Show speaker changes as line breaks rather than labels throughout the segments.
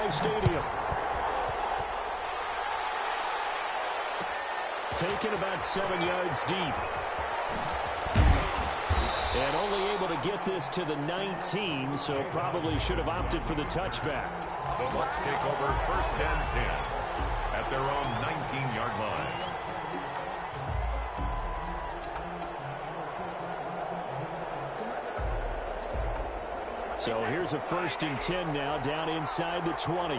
SoFi Stadium. Taken about 7 yards deep. And only able to get this to the 19, so probably should have opted for the touchback.
The Bucs take over 1st and 10 at their own 19-yard line.
So here's a 1st and 10 now, down inside the 20.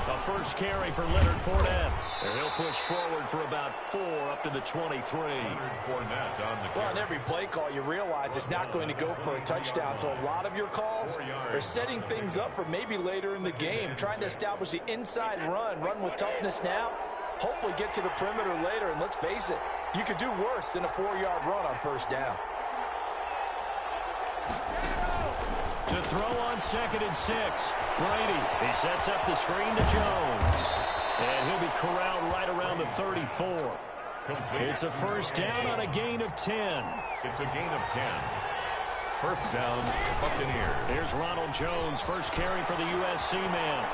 A first carry for Leonard Fournette. And he'll push forward for about 4 up to the 23.
Well, on every play call, you realize it's not going to go for a touchdown. So a lot of your calls are setting things up for maybe later in the game, trying to establish the inside run with toughness now. Hopefully get to the perimeter later, and let's face it, you could do worse than a 4-yard run on 1st down.
To throw on 2nd and 6, Brady. He sets up the screen to Jones. And he'll be corralled right around the 34. It's a 1st down on a gain of 10.
It's a gain of 10. 1st down, Buccaneers.
Here's Ronald Jones, first carry for the USC man.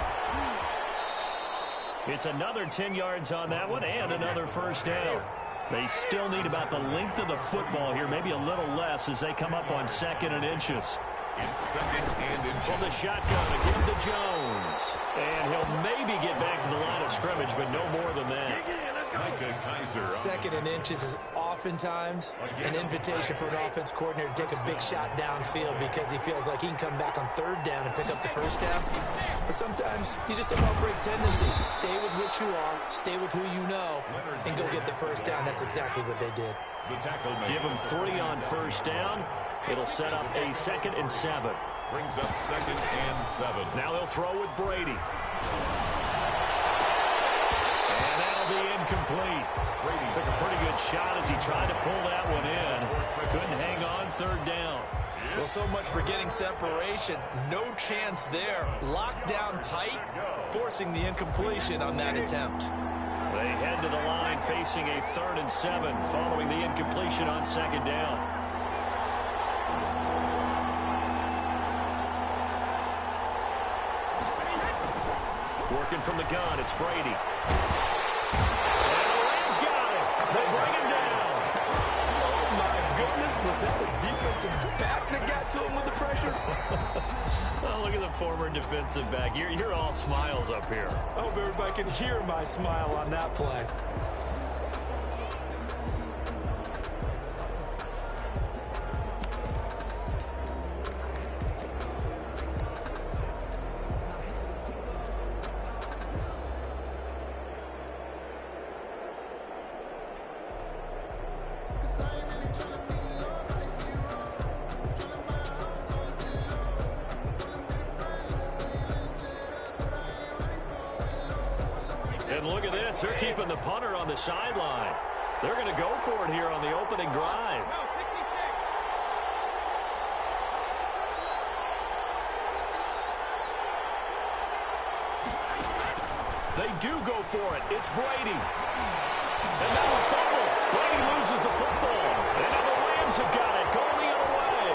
It's another 10 yards on that one and another 1st down. They still need about the length of the football here, maybe a little less as they come up on 2nd and inches.
It's 2nd and inches.
From the shotgun again to Jones. And he'll maybe get back to the line of scrimmage, but no more than that.
2nd and inches is oftentimes an invitation for an offense coordinator to take a big shot downfield because he feels like he can come back on 3rd down and pick up the 1st down. But sometimes you just have an outbreak tendency. Stay with what you are, stay with who you know, and go get the 1st down. That's exactly what they did.
Give him 3 on 1st down. It'll set up a 2nd and 7.
Brings up 2nd and 7.
Now they'll throw with Brady. And that'll be incomplete. Brady took a pretty good shot as he tried to pull that one in. Couldn't hang on 3rd down.
Well, so much for getting separation. No chance there. Locked down tight, forcing the incompletion on that attempt.
They head to the line facing a 3rd and 7 following the incompletion on 2nd down. Working from the gun, it's Brady. And the Rams got it. They bring him down.
Oh, my goodness. Was that a defensive back that got to him with the pressure?
Oh, look at the former defensive back. You're all smiles up here.
I hope everybody can hear my smile on that play.
And look at this. They're keeping the punter on the sideline. They're going to go for it here on the opening drive. They do go for it. It's Brady. And now a fumble. Brady loses the football. And now the Rams have got it. Going the other way.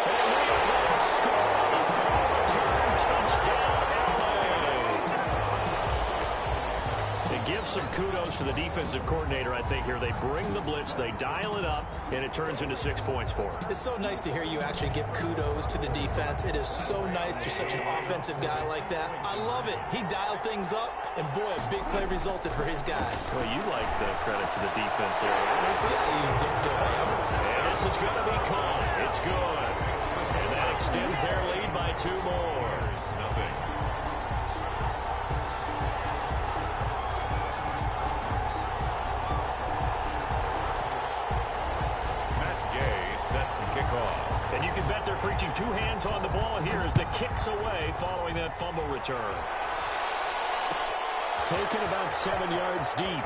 And we are going to score on the fumble return. Touchdown, LA. It gives some kudos to the defensive coordinator, I think, here. They bring the blitz, they dial it up, and it turns into 6 points for them.
It's so nice to hear you actually give kudos to the defense. It is so nice. You're such an offensive guy like that. I love it. He dialed things up, and boy, a big play resulted for his guys.
Well, you like the credit to the defense there.
Yeah, you don't ever.
And this is going to be caught. It's good. And that extends their lead by 2 more.
Nothing.
And you can bet they're preaching 2 hands on the ball here as the kick's away following that fumble return. Taken about 7 yards deep.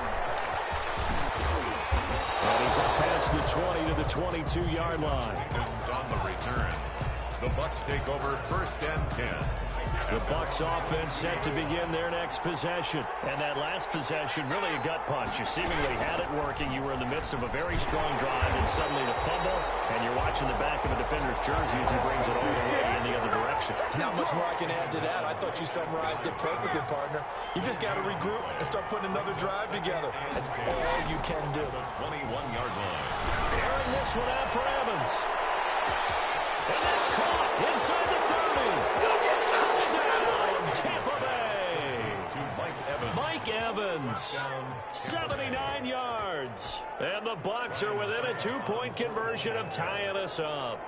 And he's up past the 20 to the 22-yard line.
On the return. The Bucs take over 1st and 10.
The Bucs offense set to begin their next possession. And that last possession, really a gut punch. You seemingly had it working. You were in the midst of a very strong drive, and suddenly the fumble, and catching the back of a defender's jersey as he brings it all the way in the other direction.
There's not much more I can add to that. I thought you summarized it perfectly, partner. You just got to regroup and start putting another drive together. That's all you can do.
21-yard line.
Airing this one out for Evans. And that's caught inside the 30. Touchdown, Tampa Bay.
To Mike Evans.
Mike Evans, 79 yards. And the Bucs are within a 2-point conversion of tying us up.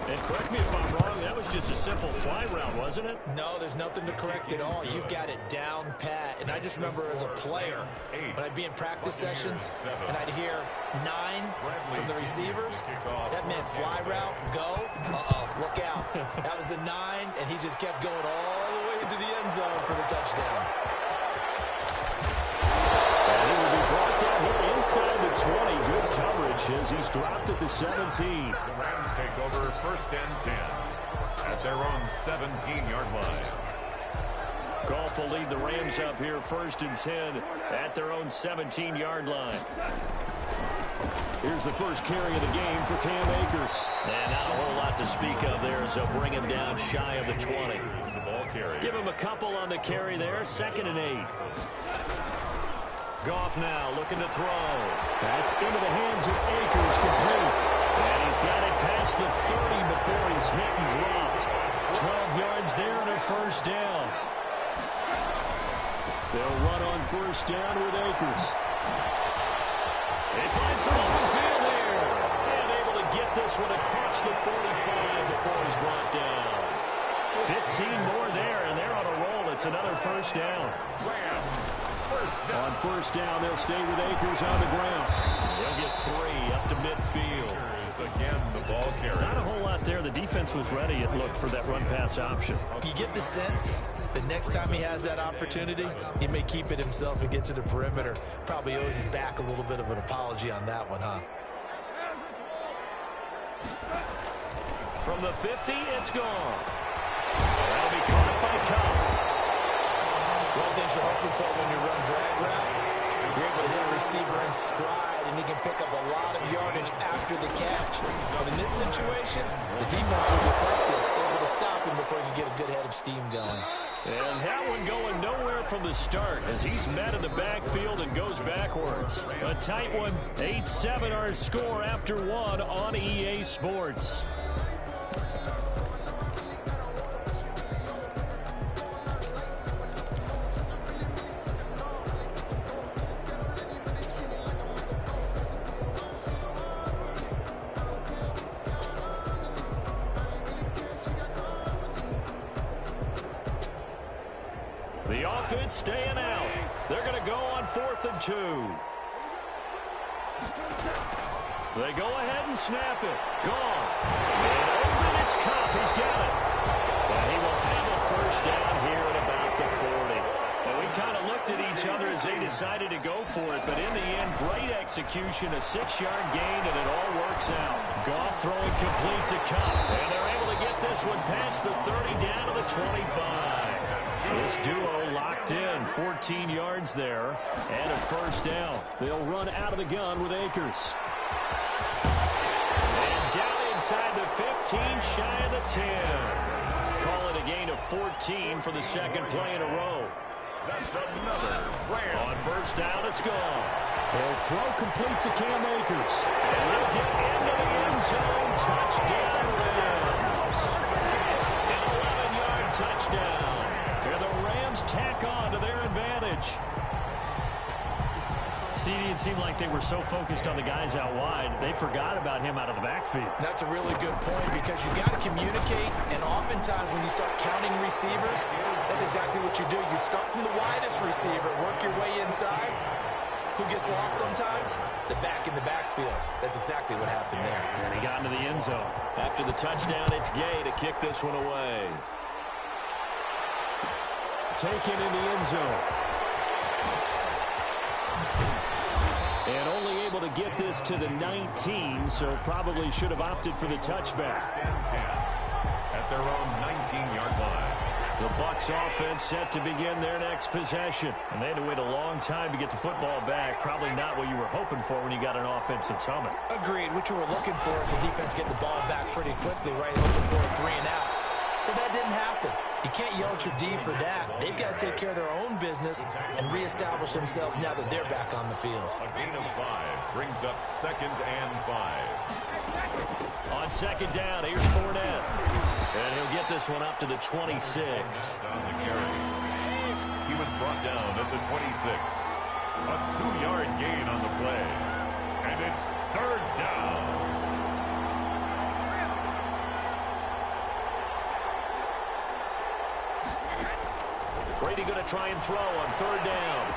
And correct me if I'm wrong, that was just a simple fly route, wasn't it?
No, there's nothing to correct at all. You've got it down pat. And I just remember as a player, when I'd be in practice sessions and I'd hear 9 from the receivers, that meant fly route, go, look out. That was the 9, and he just kept going all the way into the end zone for the touchdown.
And he will be brought down here inside the 20. Good coverage as he's dropped at the 17.
The Rams take over first and 10 at their own 17-yard line.
Goff will lead the Rams up here first and 10 at their own 17-yard line. Here's the first carry of the game for Cam Akers. And not a whole lot to speak of there as they'll bring him down shy of the 20.
The ball carry.
Give him a couple on the carry there, 2nd and 8. Goff now looking to throw. That's into the hands of Akers, complete. And he's got it past the 30 before he's hit and dropped. 12 yards there and a first down. They'll run on first down with Akers. They find some open field here. And able to get this one across the 45 before he's brought down. 15 more there, and they're on a roll. It's another first down. On first down, they'll stay with Akers on the ground. They'll get 3 up to midfield.
Again, the ball carrier.
Not a whole lot there. The defense was ready, it looked, for that run-pass option.
You get the sense that next time he has that opportunity, he may keep it himself and get to the perimeter. Probably owes his back a little bit of an apology on that one, huh?
From the 50, it's gone. That'll be caught by Cobb.
One thing you're hoping for when you run drag routes, you're able to hit a receiver in stride, and he can pick up a lot of yardage after the catch. But in this situation, the defense was effective, able to stop him before he could get a good head of steam going.
And that one going nowhere from the start as he's met in the backfield and goes backwards. A tight one, 8-7 our score after 1 on EA Sports. The offense staying out. They're going to go on 4th and 2. They go ahead and snap it. Gone. And open, it's Cobb. He's got it. And he will have a first down here at about the 40. And we kind of looked at each other as they decided to go for it. But in the end, great execution, a 6-yard gain, and it all works out. Goff throwing complete to Cobb. And they're able to get this one past the 30 down to the 25. This duo locked in, 14 yards there, and a first down. They'll run out of the gun with Akers. And down inside the 15, shy of the 10. Call it a gain of 14 for the second play in a row.
That's another Ram.
On first down, it's gone. They'll throw complete to Cam Akers. And they'll get into the end zone. Touchdown, Rams. An 11-yard touchdown. And the Rams tack on to their advantage. CD, it seemed like they were so focused on the guys out wide, they forgot about him out of the backfield.
That's a really good point because you got to communicate, and oftentimes when you start counting receivers, that's exactly what you do. You start from the widest receiver, work your way inside. Who gets lost sometimes? The back in the backfield. That's exactly what happened there.
And he got into the end zone. After the touchdown, it's Gay to kick this one away. Taken in the end zone. And only able to get this to the 19, so probably should have opted for the touchback.
At their own 19-yard line.
The Bucs offense set to begin their next possession. And they had to wait a long time to get the football back. Probably not what you were hoping for when you got an offense that's humming.
Agreed. What you were looking for is the defense getting the ball back pretty quickly, right? Looking for a 3 and out. So that didn't happen. You can't yell at your D for that. They've got to take care of their own business and reestablish themselves now that they're back on the field.
A gain of 5 brings up 2nd and 5.
On 2nd down, here's Fournette. And he'll get this one up to the 26.
On the carry. He was brought down at the 26. A 2-yard gain on the play. And it's 3rd down.
Brady going to try and throw on 3rd down.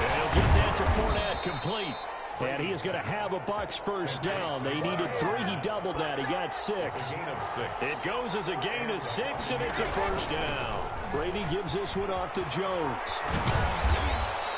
And he'll get that to Fournette, complete. And he is going to have a Bucs first down. They needed 3. He doubled that. He got 6.
Gain of 6.
It goes as a gain of 6, and it's a first down. Brady gives this one off to Jones.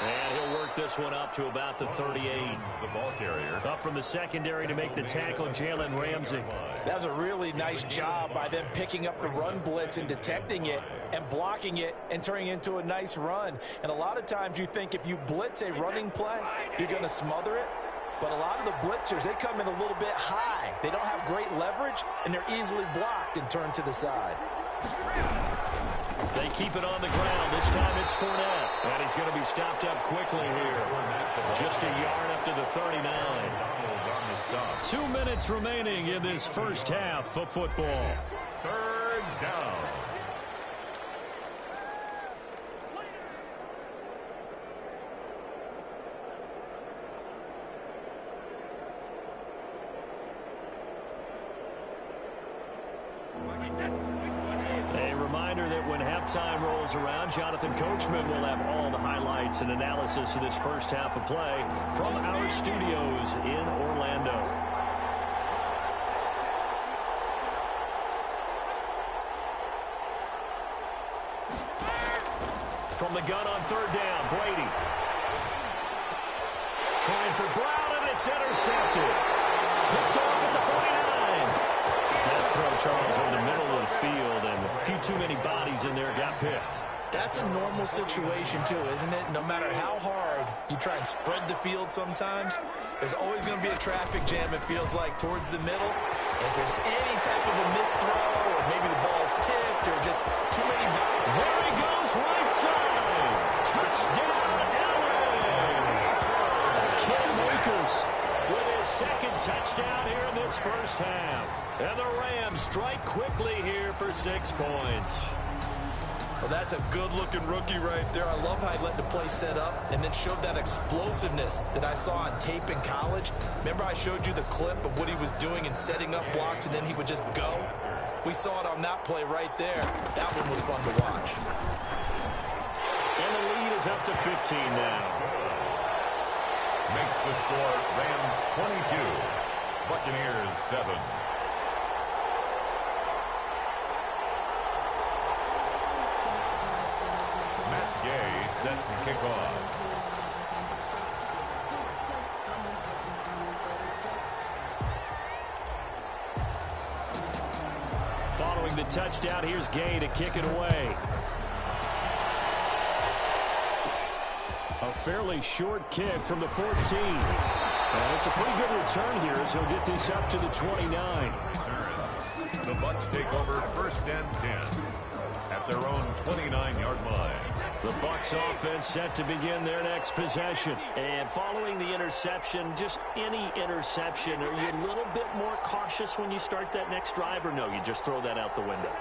And he'll work this one up to about the 38.
The ball carrier.
Up from the secondary to make the tackle, Jalen Ramsey.
That was a really nice job by them picking up the run blitz and detecting it and blocking it and turning it into a nice run. And a lot of times you think if you blitz a running play, you're going to smother it. But a lot of the blitzers, they come in a little bit high. They don't have great leverage, and they're easily blocked and turned to the side.
They keep it on the ground. This time it's Fournette. And he's going to be stopped up quickly here. Just a yard up to the 39.
2
minutes remaining in this first half of football.
3rd down.
A reminder that when halftime rolls around, Jonathan Coachman will have all the highlights and analysis of this first half of play from our studios in Orlando. From the gun on 3rd down, Brady. Trying for Brown, and it's intercepted. Picked off at the 49. That throw, Charles, over the middle of the field, and a few too many bodies in there got picked.
That's a normal situation, too, isn't it? No matter how hard you try and spread the field sometimes, there's always going to be a traffic jam, it feels like, towards the middle. And if there's any type of a missed throw, or maybe the ball's tipped, or just too many bodies.
There he goes, right side. Touchdown, LA. Cam Akers with his 2nd touchdown here in this first half. And the Rams strike quickly here for 6 points.
Well, that's a good-looking rookie right there. I love how he let the play set up and then showed that explosiveness that I saw on tape in college. Remember I showed you the clip of what he was doing and setting up blocks, and then he would just go? We saw it on that play right there. That one was fun to watch.
And the lead is up to 15 now.
Makes the score Rams 22, Buccaneers 7. Matt Gay set to kick off.
Following the touchdown, here's Gay to kick it away. A fairly short kick from the 14. And it's a pretty good return here as he'll get this up to the 29.
The Bucs take over 1st and 10 at their own 29-yard line.
The Bucs offense set to begin their next possession. And following the interception, just any interception, are you a little bit more cautious when you start that next drive, or no, you just throw that out the window?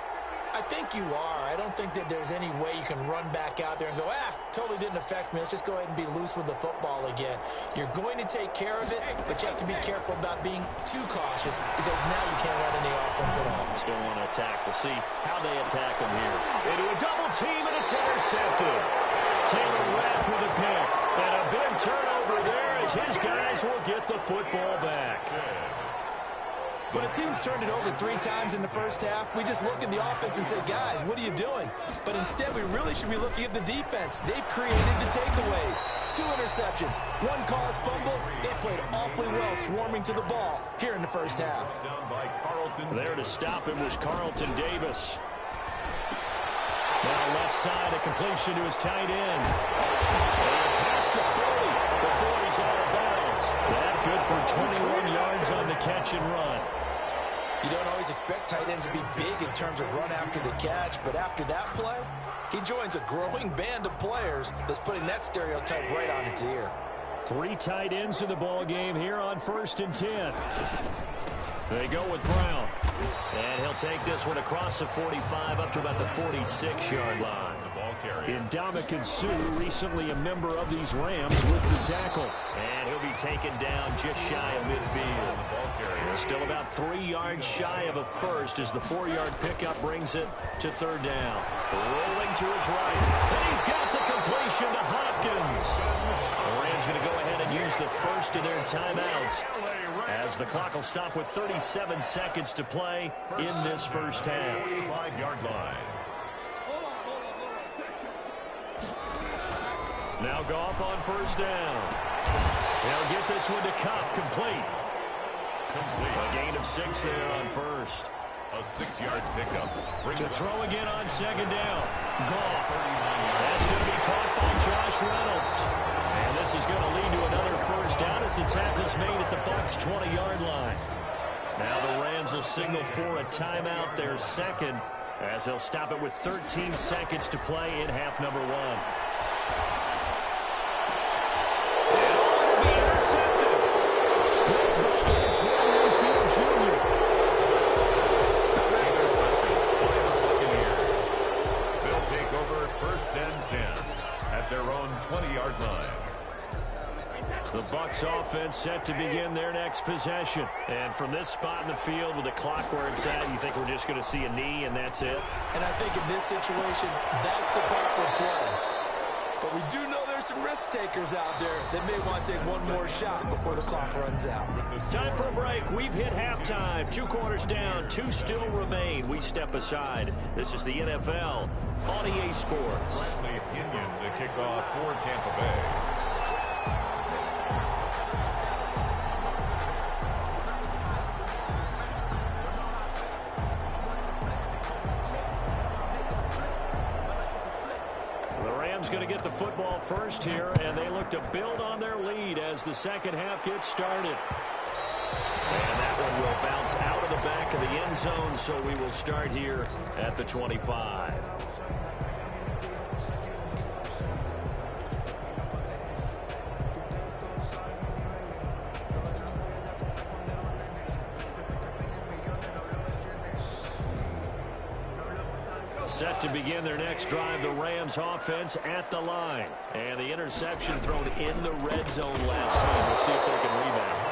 I think you are. I don't think that there's any way you can run back out there and go, totally didn't affect me. Let's just go ahead and be loose with the football again. You're going to take care of it, but you have to be careful about being too cautious because now you can't run any offense at all.
Just don't want to attack. We'll see how they attack him here. Into a double team, and it's intercepted. Taylor Rapp with a pick. And a big turnover there as his guys will get the football back.
When a team's turned it over 3 times in the first half, we just look at the offense and say, guys, what are you doing? But instead, we really should be looking at the defense. They've created the takeaways. 2 interceptions, 1 caused fumble. They played awfully well swarming to the ball here in the first half.
There to stop him was Carlton Davis. Now left side, a completion to his tight end. And past the 40 before he's out of bounds. That good for 21 yards on the catch and run.
You don't always expect tight ends to be big in terms of run after the catch, but after that play, he joins a growing band of players that's putting that stereotype right on its ear.
3 tight ends in the ball game here on 1st and 10. They go with Brown. And he'll take this one across the 45 up to about the 46-yard line. Ndamukong Suh, recently a member of these Rams, with the tackle. And he'll be taken down just shy of midfield. Still about 3 yards shy of a first as the 4-yard pickup brings it to 3rd down. Rolling to his right. And he's got the completion to Hopkins. The Rams going to go ahead and use the first of their timeouts as the clock will stop with 37 seconds to play in this first half.
5-yard line.
Now Goff on 1st down. They'll get this one to Kupp, complete. A gain of 6 there on 1st.
A 6-yard pickup.
To throw again on 2nd down. Goff. That's going to be caught by Josh Reynolds. And this is going to lead to another 1st down as the tackle's made at the Bucs' 20-yard line. Now the Rams will signal for a timeout, their 2nd, as they'll stop it with 13 seconds to play in half number 1.
Their own 20-yard line.
The Bucs offense set to begin their next possession. And from this spot in the field with the clock where it's at, you think we're just going to see a knee and that's it?
And I think in this situation, that's the proper play. But we do know there's some risk takers out there that may want to take one more shot before the clock runs out.
Time for a break. We've hit halftime. 2 quarters down, 2 still remain. We step aside. This is the NFL on EA Sports.
Bradley Pinion to kick off for Tampa Bay.
Going to get the football first here, and they look to build on their lead as the second half gets started. And that one will bounce out of the back of the end zone, so we will start here at the 25. Set to begin their next drive, the Rams offense at the line. And the interception thrown in the red zone last time. We'll see if they can rebound.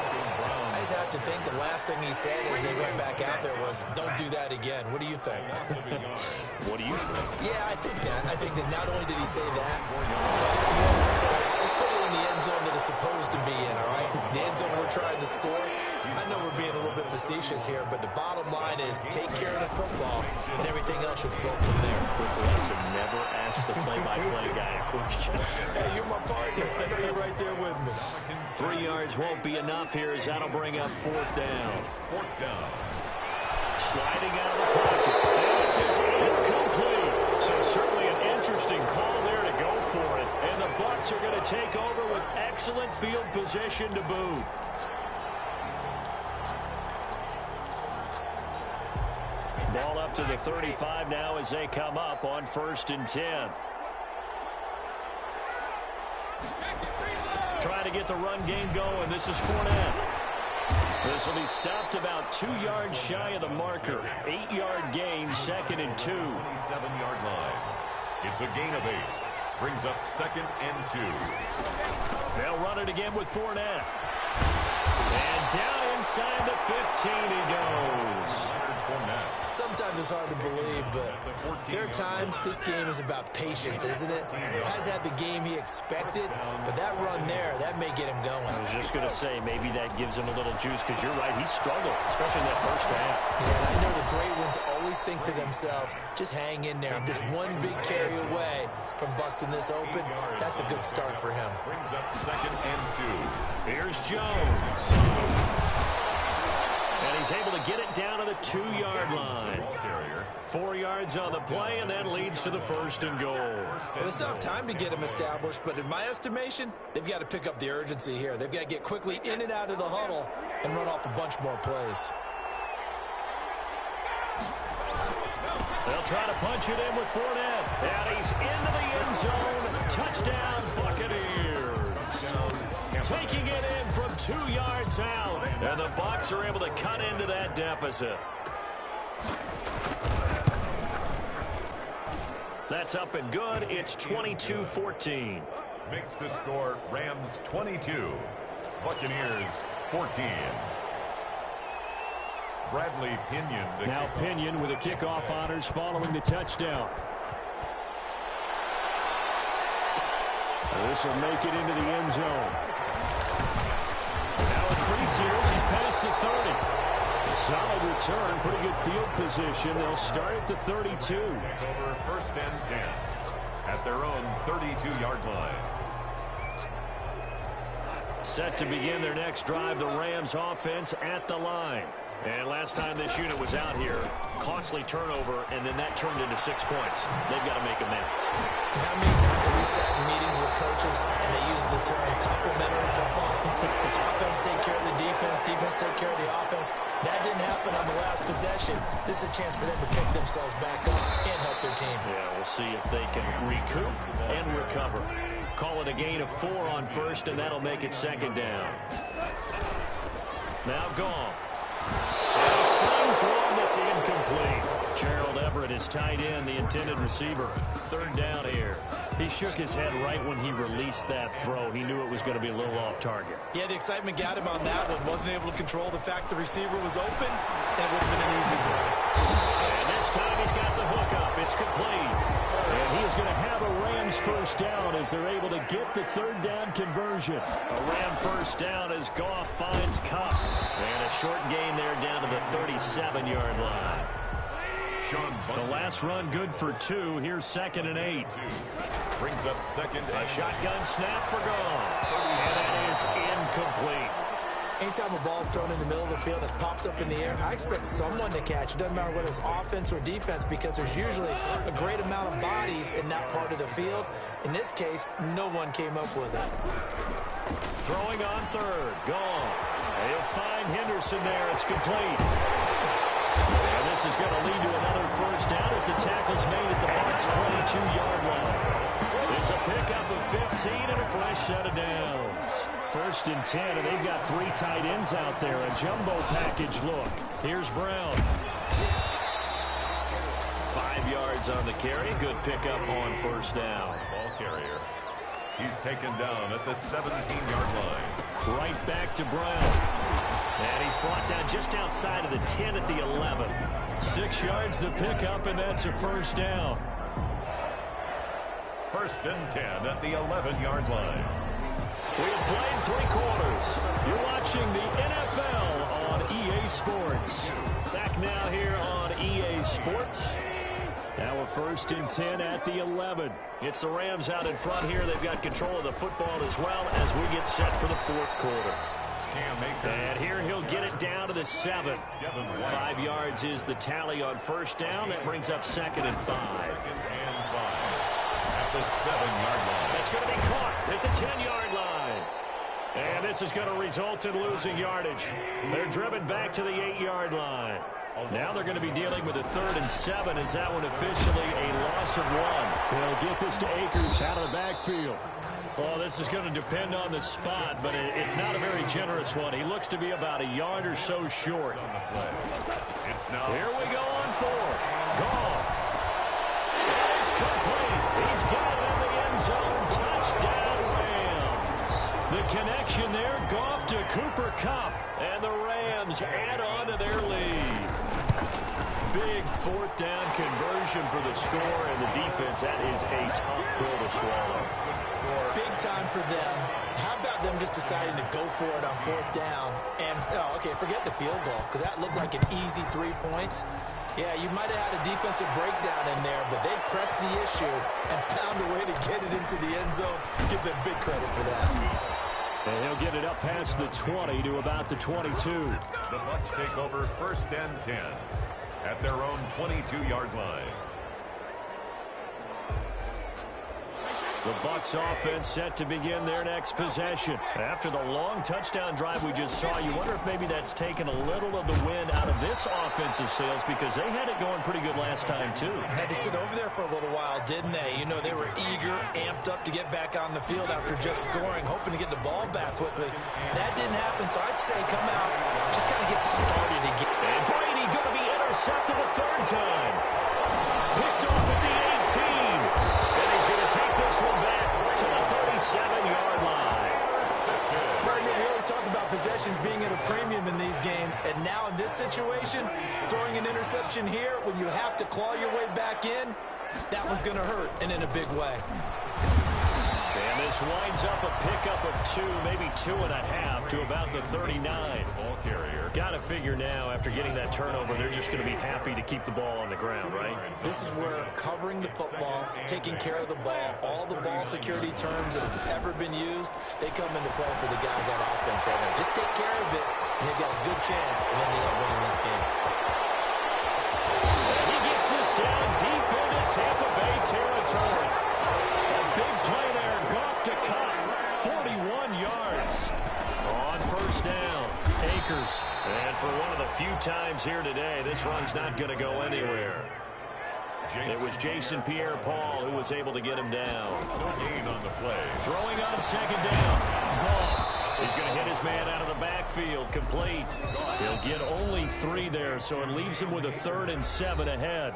I just have to think the last thing he said as they went back out there was, don't do that again. What do you think?
What do you think?
Yeah, I think that. I think that not only did he say that, but he also told him, let's put it in the end zone that it's supposed to be in, all right? The end zone we're trying to score. I know we're being a little bit facetious here, but the bottom line is take care of the football, and everything else should flow from there.
Quick lesson, never ask the play-by-play guy a question.
Hey, you're my partner. I know you're right there with me.
3 yards won't be enough here as that'll bring up 4th down.
4th down.
Sliding out of the pocket. This is incomplete. So certainly an interesting call there to go for it. And the Bucs are going to take over with excellent field position to boot. Ball up to the 35 now as they come up on 1st and 10. Trying to get the run game going. This is Fournette. This will be stopped about 2 yards shy of the marker. 8-yard gain, 2nd and 2.
27-yard line. It's a gain of 8. Brings up 2nd and 2.
They'll run it again with Fournette. And down inside the 15 he goes.
Sometimes it's hard to believe, but there are times this game is about patience, isn't it? Has had the game he expected, but that run there, that may get him going.
I was just going to say, maybe that gives him a little juice, because you're right, he struggled, especially in that first half.
Yeah, and I know the great ones always think to themselves, just hang in there. I'm just one big carry away from busting this open. That's a good start for him.
Brings up 2nd and 2.
Here's Jones. And he's able to get it down to the 2-yard line. 4 yards on the play, and that leads to the 1st and goal.
Well, they still have time to get him established, but in my estimation, they've got to pick up the urgency here. They've got to get quickly in and out of the huddle and run off a bunch more plays.
They'll try to punch it in with Fournette. And he's into the end zone. Touchdown, Buccaneers. Taking it in from 2 yards out. And the Bucs are able to cut into that deficit. That's up and good. It's 22-14.
Makes the score Rams 22, Buccaneers 14. Bradley Pinion.
Now Pinion with a kickoff honors following the touchdown. This will make it into the end zone. Now Apprecios, he's past the 30. A solid return, pretty good field position. They'll start at the 32.
Over 1st and 10 at their own 32-yard line.
Set to begin their next drive, the Rams offense at the line. And last time this unit was out here, costly turnover, and then that turned into 6 points. They've got to make amends.
And how many times have we sat in meetings with coaches and they use the term complementary football? Offense take care of the defense, defense take care of the offense. That didn't happen on the last possession. This is a chance for them to pick themselves back up and help their team.
Yeah, we'll see if they can recoup and recover. Call it a gain of 4 on 1st, and that'll make it 2nd down. Now Goff. And he slings one that's incomplete. Gerald Everett is tight end, the intended receiver. 3rd down here. He shook his head right when he released that throw. He knew it was going to be a little off target.
Yeah, the excitement got him on that one. Wasn't able to control the fact the receiver was open, and it would have been an easy throw.
And this time he's got the hook up. It's complete. And he is going to have a Rams 1st down as they're able to get the 3rd down conversion. A Ram 1st down as Goff finds Kupp. And a short gain there down to the 37-yard line. The last run good for 2. Here's 2nd and 8.
Brings up 2nd.
A shotgun snap for Goff. And that is incomplete.
Anytime a ball's thrown in the middle of the field that's popped up in the air, I expect someone to catch. It doesn't matter whether it's offense or defense because there's usually a great amount of bodies in that part of the field. In this case, no one came up with it.
Throwing on 3rd. Goff. He'll find Henderson there. It's complete. And this is going to lead to another 1st down as the tackle's made at the Bucs' 22-yard line. It's a pickup of 15 and a fresh set of downs. 1st and 10, and they've got 3 tight ends out there. A jumbo package look. Here's Brown. 5 yards on the carry. Good pickup on 1st down.
Ball carrier. He's taken down at the 17-yard line.
Right back to Brown. And he's brought down just outside of the 10 at the 11. 6 yards the pickup, and that's a 1st down.
1st and 10 at the 11-yard line.
We have played 3 quarters. You're watching the NFL on EA Sports. Back now here on EA Sports. Now a 1st and 10 at the 11. It's the Rams out in front here. They've got control of the football as well as we get set for the 4th quarter. And here he'll get it down to the 7. 5 yards is the tally on 1st down. That brings up 2nd and 5.
2nd and 5 at the 7-yard line.
That's going to be caught at the 10-yard line. And this is going to result in losing yardage. They're driven back to the 8-yard line. Now they're going to be dealing with a 3rd and 7. Is that one officially a loss of 1? They'll get this to Akers out of the backfield. Well, this is going to depend on the spot, but it's not a very generous one. He looks to be about a yard or so short. Here we go on 4th. Goff. It's complete. He's got it in the end zone. Touchdown, Rams. The connection there, Goff to Cooper Kupp. And the Rams add on to their lead. Big 4th down conversion for the score, and the defense, that is a tough pill to swallow.
Big time for them. How about them just deciding to go for it on 4th down? And, okay, forget the field goal, because that looked like an easy 3 points. Yeah, you might have had a defensive breakdown in there, but they pressed the issue and found a way to get it into the end zone. Give them big credit for that.
And he'll get it up past the 20 to about the 22.
The Bucs take over 1st and 10 at their own 22-yard line.
The Bucs offense set to begin their next possession. After the long touchdown drive we just saw, you wonder if maybe that's taken a little of the wind out of this offensive sails, because they had it going pretty good last time too.
Had to sit over there for a little while, didn't they? You know, they were eager, amped up to get back on the field after just scoring, hoping to get the ball back quickly. That didn't happen, so I'd say come out, just kind of get started again.
And Brady going to be intercepted a third time. Picked off at the 18. And he's going to take this one back to the 37-yard line.
Partner, we always talk about possessions being at a premium in these games, and now in this situation, throwing an interception here when you have to claw your way back in, that one's going to hurt, and in a big way.
And this winds up a pickup of 2, maybe 2.5 to about the 39.
Ball carrier.
Got to figure now, after getting that turnover, they're just going to be happy to keep the ball on the ground, right?
This is where covering the football, taking care of the ball, all the ball security terms that have ever been used, they come into play for the guys on offense right now. Just take care of it, and they've got a good chance of ending up winning this game.
He gets this down deep into Tampa Bay territory. A big play there, Goff to cut, 41 yards on 1st down. Akers, and for one of the few times here today, this run's not going to go anywhere. It was Jason Pierre-Paul who was able to get him down.
No gain on the play.
Throwing on 2nd down. Goff. He's going to hit his man out of the backfield, complete. He'll get only 3 there, so it leaves him with a 3rd and 7 ahead.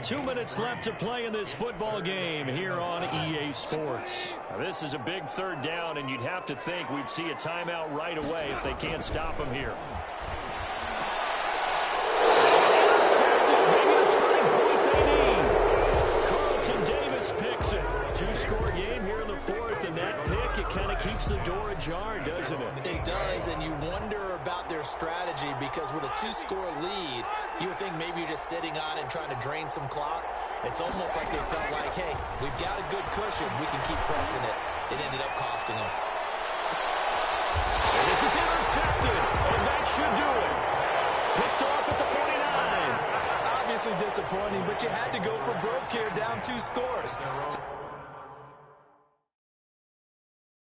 2 minutes left to play in this football game here on EA Sports. Now, this is a big 3rd down, and you'd have to think we'd see a timeout right away if they can't stop him here. Intercepted, maybe the turning point they need. Carlton Davis picks it. 2-score game here in the 4th, and that pick, it kind of keeps the door ajar, doesn't it?
It does, and you wonder about their strategy, because with a 2-score lead, you would think maybe you're just sitting on and trying to drain some clock. It's almost like they felt like, hey, we've got a good cushion. We can keep pressing it. It ended up costing them.
And this is intercepted, and that should do it. Picked off at the 49.
Obviously disappointing, but you had to go for broke here, down 2 scores.